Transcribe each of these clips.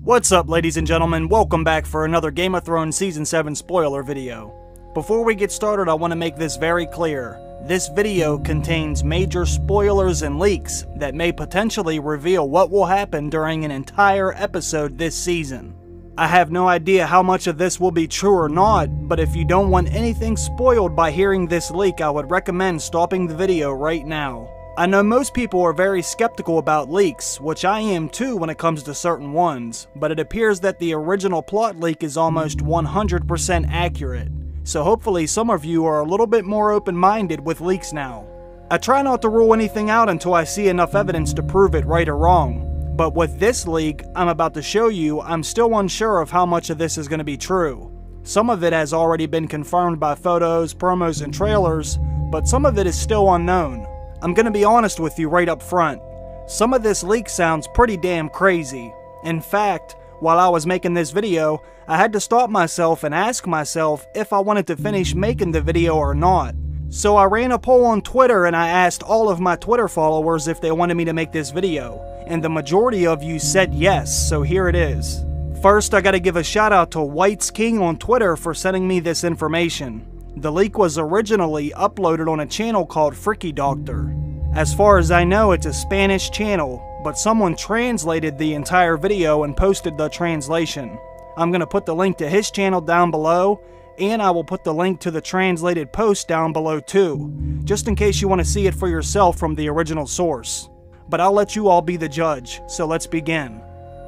What's up, ladies and gentlemen? Welcome back for another Game of Thrones Season 7 spoiler video. Before we get started, I want to make this very clear. This video contains major spoilers and leaks that may potentially reveal what will happen during an entire episode this season. I have no idea how much of this will be true or not, but if you don't want anything spoiled by hearing this leak, I would recommend stopping the video right now. I know most people are very skeptical about leaks, which I am too when it comes to certain ones, but it appears that the original plot leak is almost 100% accurate, so hopefully some of you are a little bit more open-minded with leaks now. I try not to rule anything out until I see enough evidence to prove it right or wrong, but with this leak I'm about to show you, I'm still unsure of how much of this is going to be true. Some of it has already been confirmed by photos, promos, and trailers, but some of it is still unknown. I'm gonna be honest with you right up front. Some of this leak sounds pretty damn crazy. In fact, while I was making this video, I had to stop myself and ask myself if I wanted to finish making the video or not. So I ran a poll on Twitter and I asked all of my Twitter followers if they wanted me to make this video, and the majority of you said yes, so here it is. First, I gotta give a shout out to White's King on Twitter for sending me this information. The leak was originally uploaded on a channel called Freaky Doctor. As far as I know, it's a Spanish channel, but someone translated the entire video and posted the translation. I'm going to put the link to his channel down below, and I will put the link to the translated post down below too, just in case you want to see it for yourself from the original source. But I'll let you all be the judge, so let's begin.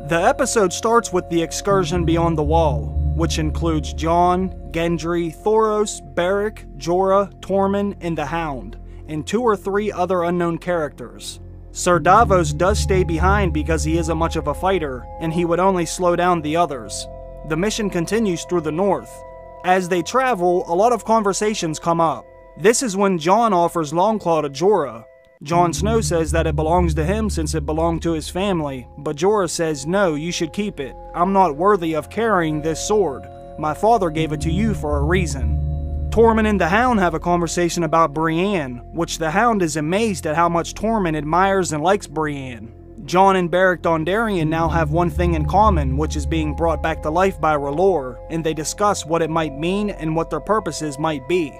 The episode starts with the excursion beyond the wall, which includes Jon, Gendry, Thoros, Beric, Jorah, Tormund, and the Hound, and 2 or 3 other unknown characters. Sir Davos does stay behind because he isn't much of a fighter, and he would only slow down the others. The mission continues through the north. As they travel, a lot of conversations come up. This is when Jon offers Longclaw to Jorah. Jon Snow says that it belongs to him since it belonged to his family, but Jorah says, "No, you should keep it. I'm not worthy of carrying this sword. My father gave it to you for a reason." Tormund and the Hound have a conversation about Brienne, which the Hound is amazed at how much Tormund admires and likes Brienne. Jon and Beric Dondarrion now have one thing in common, which is being brought back to life by R'hllor, and they discuss what it might mean and what their purposes might be.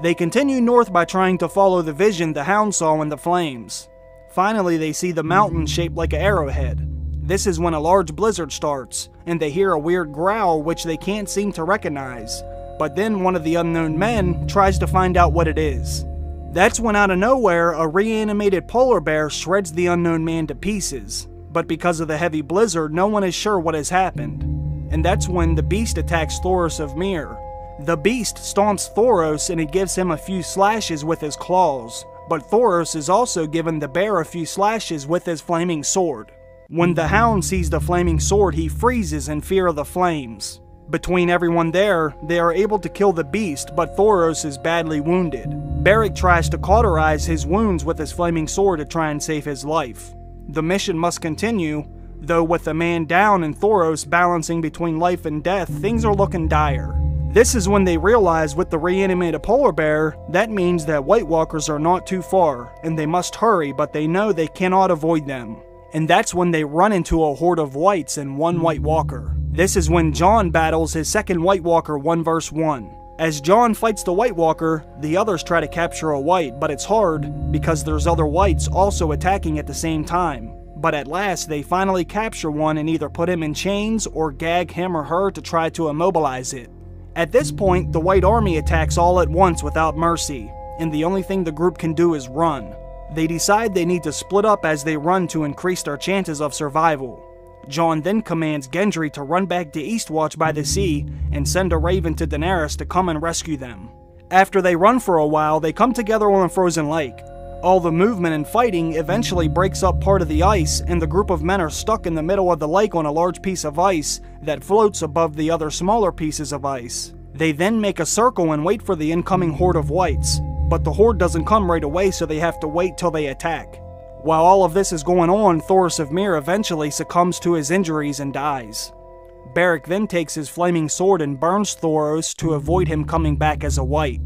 They continue north by trying to follow the vision the Hound saw in the flames. Finally, they see the mountain shaped like an arrowhead. This is when a large blizzard starts, and they hear a weird growl which they can't seem to recognize. But then one of the unknown men tries to find out what it is. That's when out of nowhere, a reanimated polar bear shreds the unknown man to pieces. But because of the heavy blizzard, no one is sure what has happened. And that's when the beast attacks Thoros of Myr. The beast stomps Thoros and it gives him a few slashes with his claws, but Thoros is also given the bear a few slashes with his flaming sword. When the Hound sees the flaming sword, he freezes in fear of the flames. Between everyone there, they are able to kill the beast, but Thoros is badly wounded. Beric tries to cauterize his wounds with his flaming sword to try and save his life. The mission must continue, though with a man down and Thoros balancing between life and death, things are looking dire. This is when they realize with the reanimated polar bear, that means that White Walkers are not too far, and they must hurry, but they know they cannot avoid them. And that's when they run into a horde of whites and one White Walker. This is when Jon battles his second White Walker 1 vs 1. As Jon fights the White Walker, the others try to capture a white, but it's hard because there's other whites also attacking at the same time. But at last, they finally capture one and either put him in chains or gag him or her to try to immobilize it. At this point, the White Army attacks all at once without mercy, and the only thing the group can do is run. They decide they need to split up as they run to increase their chances of survival. Jon then commands Gendry to run back to Eastwatch by the sea and send a raven to Daenerys to come and rescue them. After they run for a while, they come together on a frozen lake. All the movement and fighting eventually breaks up part of the ice, and the group of men are stuck in the middle of the lake on a large piece of ice that floats above the other smaller pieces of ice. They then make a circle and wait for the incoming horde of whites, but the horde doesn't come right away, so they have to wait till they attack. While all of this is going on, Thoros of Myr eventually succumbs to his injuries and dies. Beric then takes his flaming sword and burns Thoros to avoid him coming back as a white.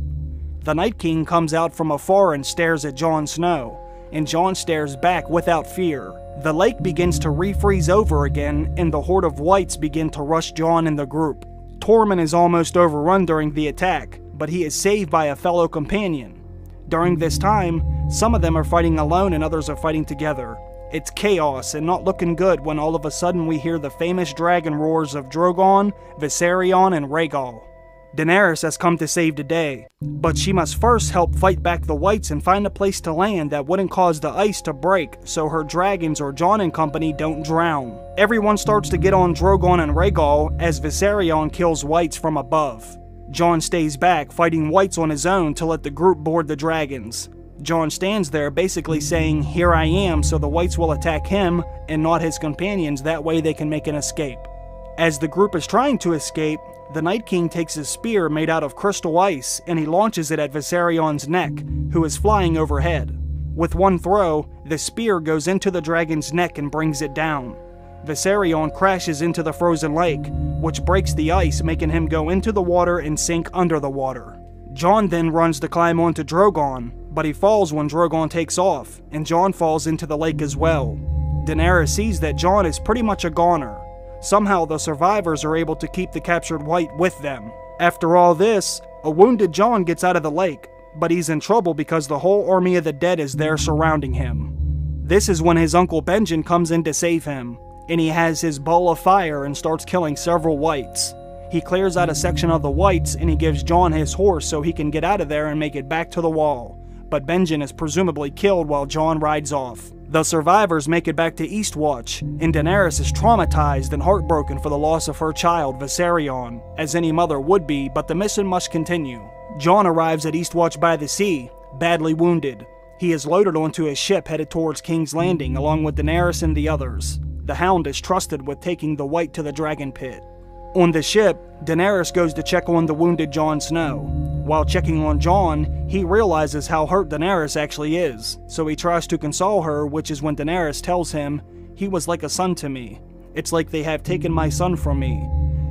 The Night King comes out from afar and stares at Jon Snow, and Jon stares back without fear. The lake begins to refreeze over again, and the horde of whites begin to rush Jon and the group. Tormund is almost overrun during the attack, but he is saved by a fellow companion. During this time, some of them are fighting alone and others are fighting together. It's chaos and not looking good when all of a sudden we hear the famous dragon roars of Drogon, Viserion, and Rhaegal. Daenerys has come to save the day, but she must first help fight back the whites and find a place to land that wouldn't cause the ice to break so her dragons or Jon and company don't drown. Everyone starts to get on Drogon and Rhaegal as Viserion kills whites from above. Jon stays back, fighting whites on his own to let the group board the dragons. Jon stands there basically saying, "Here I am," so the whites will attack him and not his companions, that way they can make an escape. As the group is trying to escape, the Night King takes his spear made out of crystal ice and he launches it at Viserion's neck, who is flying overhead. With one throw, the spear goes into the dragon's neck and brings it down. Viserion crashes into the frozen lake, which breaks the ice, making him go into the water and sink under the water. Jon then runs to climb onto Drogon, but he falls when Drogon takes off, and Jon falls into the lake as well. Daenerys sees that Jon is pretty much a goner. Somehow the survivors are able to keep the captured white with them. After all this, a wounded Jon gets out of the lake, but he's in trouble because the whole army of the dead is there surrounding him. This is when his uncle Benjen comes in to save him, and he has his ball of fire and starts killing several whites. He clears out a section of the whites and he gives Jon his horse so he can get out of there and make it back to the wall. But Benjen is presumably killed while Jon rides off. The survivors make it back to Eastwatch, and Daenerys is traumatized and heartbroken for the loss of her child, Viserion, as any mother would be, but the mission must continue. Jon arrives at Eastwatch by the Sea, badly wounded. He is loaded onto his ship headed towards King's Landing along with Daenerys and the others. The Hound is trusted with taking the white to the dragon pit. On the ship, Daenerys goes to check on the wounded Jon Snow. While checking on Jon, he realizes how hurt Daenerys actually is, so he tries to console her, which is when Daenerys tells him, "He was like a son to me. It's like they have taken my son from me."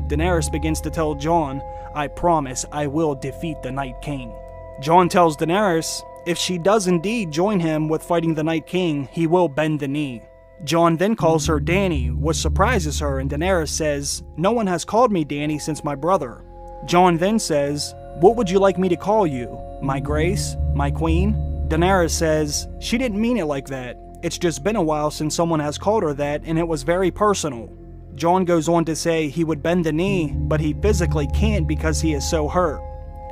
Daenerys begins to tell Jon, "I promise I will defeat the Night King." Jon tells Daenerys, if she does indeed join him with fighting the Night King, he will bend the knee. Jon then calls her Dany, which surprises her, and Daenerys says, "No one has called me Dany since my brother." Jon then says, "What would you like me to call you? My Grace? My Queen?" Daenerys says, "She didn't mean it like that. It's just been a while since someone has called her that, and it was very personal." Jon goes on to say he would bend the knee, but he physically can't because he is so hurt.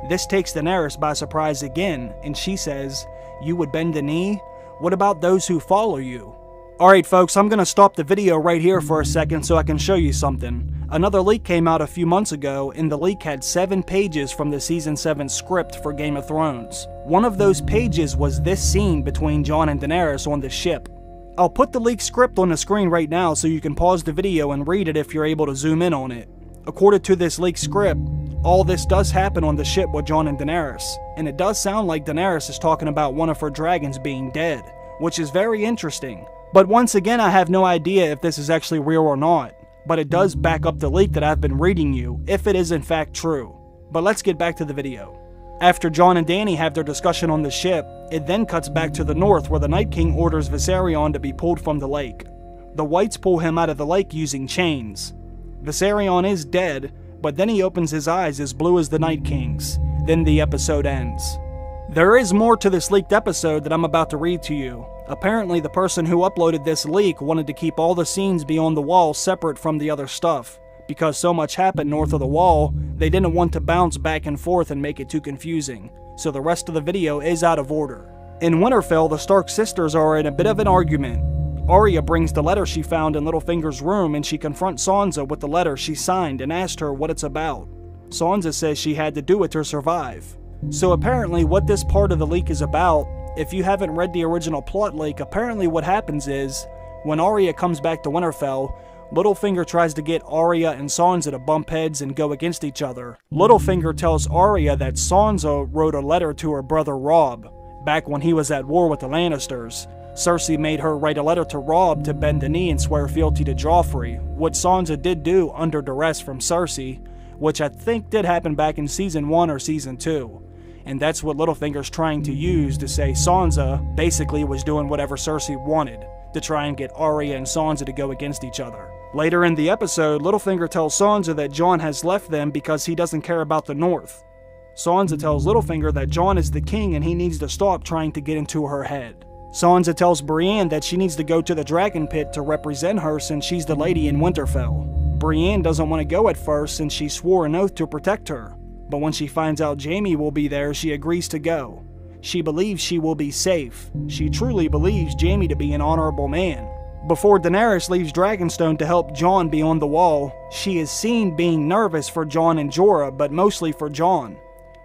This takes Daenerys by surprise again, and she says, "You would bend the knee? What about those who follow you?" Alright folks, I'm going to stop the video right here for a second so I can show you something. Another leak came out a few months ago, and the leak had 7 pages from the Season 7 script for Game of Thrones. One of those pages was this scene between Jon and Daenerys on the ship. I'll put the leaked script on the screen right now so you can pause the video and read it if you're able to zoom in on it. According to this leaked script, all this does happen on the ship with Jon and Daenerys, and it does sound like Daenerys is talking about one of her dragons being dead, which is very interesting. But once again, I have no idea if this is actually real or not, but it does back up the leak that I've been reading you, if it is in fact true. But let's get back to the video. After Jon and Dany have their discussion on the ship, it then cuts back to the north where the Night King orders Viserion to be pulled from the lake. The whites pull him out of the lake using chains. Viserion is dead, but then he opens his eyes as blue as the Night King's. Then the episode ends. There is more to this leaked episode that I'm about to read to you. Apparently the person who uploaded this leak wanted to keep all the scenes beyond the wall separate from the other stuff. Because so much happened north of the wall, they didn't want to bounce back and forth and make it too confusing. So the rest of the video is out of order. In Winterfell, the Stark sisters are in a bit of an argument. Arya brings the letter she found in Littlefinger's room and she confronts Sansa with the letter she signed and asked her what it's about. Sansa says she had to do it to survive. So apparently what this part of the leak is about, if you haven't read the original plot leak, apparently what happens is, when Arya comes back to Winterfell, Littlefinger tries to get Arya and Sansa to bump heads and go against each other. Littlefinger tells Arya that Sansa wrote a letter to her brother Robb, back when he was at war with the Lannisters. Cersei made her write a letter to Robb to bend the knee and swear fealty to Joffrey, what Sansa did do under duress from Cersei, which I think did happen back in Season 1 or Season 2. and that's what Littlefinger's trying to use to say Sansa basically was doing whatever Cersei wanted, to try and get Arya and Sansa to go against each other. Later in the episode, Littlefinger tells Sansa that Jon has left them because he doesn't care about the North. Sansa tells Littlefinger that Jon is the king and he needs to stop trying to get into her head. Sansa tells Brienne that she needs to go to the Dragon Pit to represent her since she's the lady in Winterfell. Brienne doesn't want to go at first since she swore an oath to protect her, but when she finds out Jaime will be there, she agrees to go. She believes she will be safe. She truly believes Jaime to be an honorable man. Before Daenerys leaves Dragonstone to help Jon beyond the wall, she is seen being nervous for Jon and Jorah, but mostly for Jon.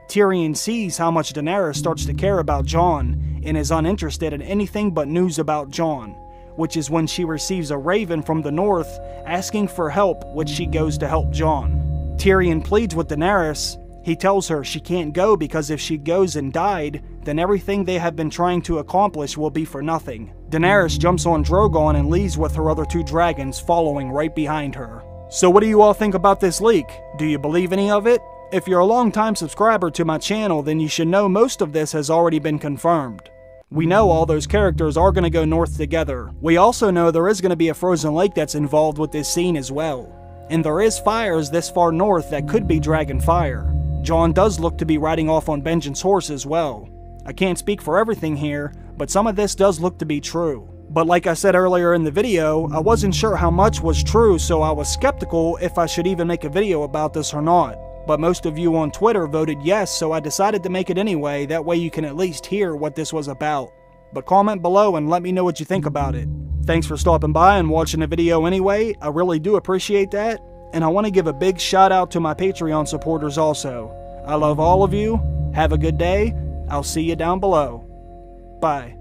Tyrion sees how much Daenerys starts to care about Jon and is uninterested in anything but news about Jon, which is when she receives a raven from the north asking for help, which she goes to help Jon. Tyrion pleads with Daenerys. He tells her she can't go because if she goes and died, then everything they have been trying to accomplish will be for nothing. Daenerys jumps on Drogon and leaves with her other 2 dragons following right behind her. So what do you all think about this leak? Do you believe any of it? If you're a long-time subscriber to my channel, then you should know most of this has already been confirmed. We know all those characters are going to go north together. We also know there is going to be a frozen lake that's involved with this scene as well. And there is fires this far north that could be dragon fire. Jon does look to be riding off on Benjen's horse as well. I can't speak for everything here, but some of this does look to be true. But like I said earlier in the video, I wasn't sure how much was true, so I was skeptical if I should even make a video about this or not. But most of you on Twitter voted yes, so I decided to make it anyway, that way you can at least hear what this was about. But comment below and let me know what you think about it. Thanks for stopping by and watching the video anyway, I really do appreciate that. And I want to give a big shout out to my Patreon supporters also. I love all of you, have a good day, I'll see you down below. Bye.